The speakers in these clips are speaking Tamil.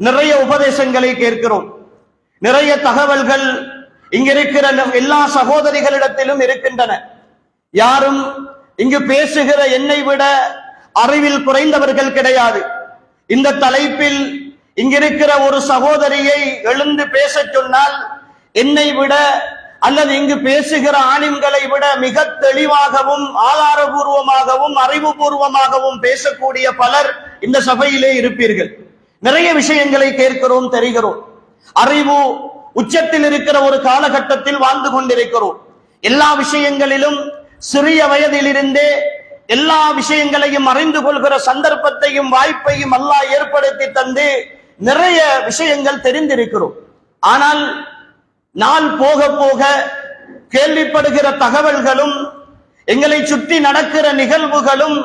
நிறைய உபதேசங்களை கேட்கிறோம். நிறைய தகவல்கள் இங்கிருக்கிற எல்லா சகோதரிகளிடத்திலும் இருக்கின்றன. யாரும் இங்கு பேசுகிற என்னை விட அறிவில் குறைந்தவர்கள் கிடையாது. இந்த தலைப்பில் இங்கிருக்கிற ஒரு சகோதரியை எழுந்து பேச சொன்னால் என்னை விட அல்லது இங்கு பேசுகிற ஆலிம்களை விட மிக தெளிவாகவும் ஆதாரபூர்வமாகவும் அறிவுபூர்வமாகவும் பேசக்கூடிய பலர் இந்த சபையிலே இருப்பீர்கள். நிறைய விஷயங்களை கேட்கிறோம், தெரிகிறோம். அறிவு உச்சத்தில் இருக்கிற ஒரு காலகட்டத்தில் வாழ்ந்து கொண்டிருக்கிறோம். எல்லா விஷயங்களிலும் சிறிய வயதிலிருந்தே எல்லா விஷயங்களையும் அறிந்து கொள்கிற சந்தர்ப்பத்தையும் வாய்ப்பையும் அல்லாஹ் ஏற்படுத்தி தந்து நிறைய விஷயங்கள் தெரிந்திருக்கிறோம். ஆனால் நாள் போக போக கேள்விப்படுகிற தகவல்களும் எங்களை சுற்றி நடக்கிற நிகழ்வுகளும்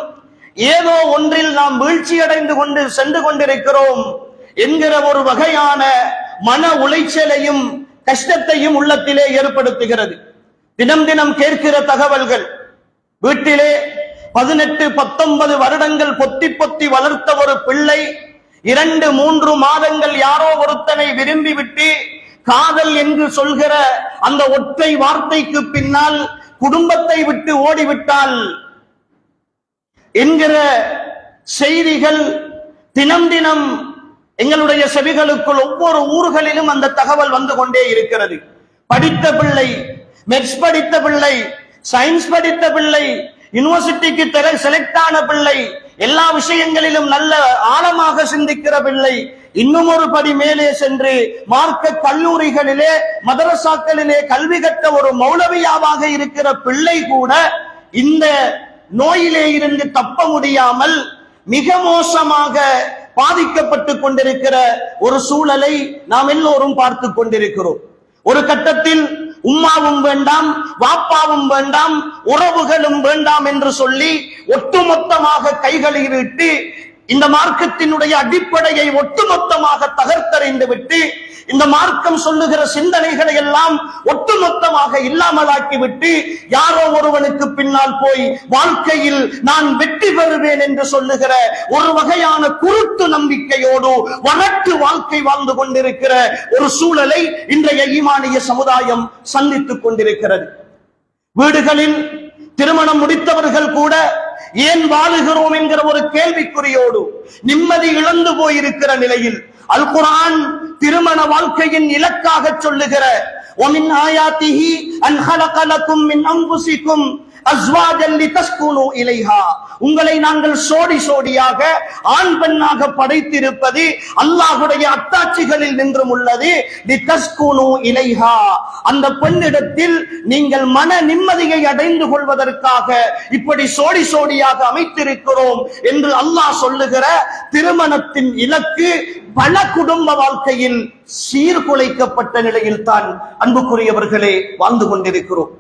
ஏதோ ஒன்றில் நாம் வீழ்ச்சியடைந்து கொண்டு சென்று கொண்டிருக்கிறோம் என்கிற ஒரு வகையான மன உளைச்சலையும் கஷ்டத்தையும் உள்ளத்திலே ஏற்படுத்துகிறது. தினம் தினம் கேட்கிற தகவல்கள், வீட்டிலே 18-19 வருடங்கள் பொத்தி பொத்தி வளர்த்த ஒரு பிள்ளை 2-3 மாதங்கள் யாரோ ஒருத்தனை விரும்பிவிட்டு காதல் என்று சொல்கிற அந்த ஒற்றை வார்த்தைக்கு பின்னால் குடும்பத்தை விட்டு ஓடிவிட்டால் என்கிற செய்திகள் தினம் தினம் எங்களுடைய செவிகளுக்குள் ஒவ்வொரு ஊர்களிலும் அந்த தகவல் வந்து கொண்டே இருக்கிறது. படித்த பிள்ளை, மெட்ஸ் படித்த பிள்ளை, சயின்ஸ் படித்த பிள்ளை, யூனிவர்சிட்டிக்கு செலக்ட் ஆன பிள்ளை, எல்லா விஷயங்களிலும் நல்ல ஆழமாக சிந்திக்கிற பிள்ளை, இன்னும் ஒரு படி மேலே சென்று மார்க்க கல்லூரிகளிலே மதரசாக்களிலே கல்வி கற்ற ஒரு மௌலவியாவாக இருக்கிற பிள்ளை கூட இந்த நோயிலே இருந்து தப்ப முடியாமல் மிக மோசமாக பாதிக்கப்பட்டு கொண்டிருக்கிற ஒரு சூழலை நாம் எல்லோரும் பார்த்து கொண்டிருக்கிறோம். ஒரு கட்டத்தில் உம்மாவும் வேண்டாம், வாப்பாவும் வேண்டாம், உறவுகளும் வேண்டாம் என்று சொல்லி ஒட்டுமொத்தமாக கைகளில் இட்டு இந்த மார்க்கத்தினுடைய அடிப்படையை ஒட்டுமொத்தமாக தகர்த்தறிந்து விட்டு இந்த மார்க்கம் சொல்லுகிற சிந்தனைகளை எல்லாம் ஒட்டுமொத்தமாக இல்லாமலாக்கி விட்டு யாரோ ஒருவனுக்கு பின்னால் போய் வாழ்க்கையில் நான் வெற்றி பெறுவேன் என்று சொல்லுகிற ஒரு வகையான குருட்டு நம்பிக்கையோடு வரட்டு வாழ்க்கை வாழ்ந்து கொண்டிருக்கிற ஒரு சூழலை இன்றைய ஈமானிய சமுதாயம் சந்தித்துக் கொண்டிருக்கிறது. வீடுகளில் திருமணம் முடித்தவர்கள் கூட ஏன் வாழுகிறோம் என்கிற ஒரு கேள்விக்குறியோடு நிம்மதி இழந்து போயிருக்கிற நிலையில் அல் குர்ஆன் திருமண வாழ்க்கையின் இலக்காக சொல்லுகிற வமின் ஆயாத்திஹி அன் ஹலக லகும் மின் அன்ஃபுசிகும் அஸ்வாஜன் லிதஸ்குனு இலைஹா, உங்களை நாங்கள் சோடி சோடியாக ஆண் பெண்ணாக படைத்திருப்பது அல்லாஹ்வுடைய அத்தாட்சிகளில் நின்றும் உள்ளது. லிதஸ்குனு இலைஹா, அந்த பெண்ணிடத்தில் நீங்கள் மன நிம்மதியை அடைந்து கொள்வதற்காக இப்படி சோடி சோடியாக அமைத்திருக்கிறோம் என்று அல்லாஹ் சொல்லுகிற திருமணத்தின் இலக்கு பல குடும்ப வாழ்க்கையில் சீர்குலைக்கப்பட்ட நிலையில் தான் அன்புக்குரியவர்களே வாழ்ந்து கொண்டிருக்கிறோம்.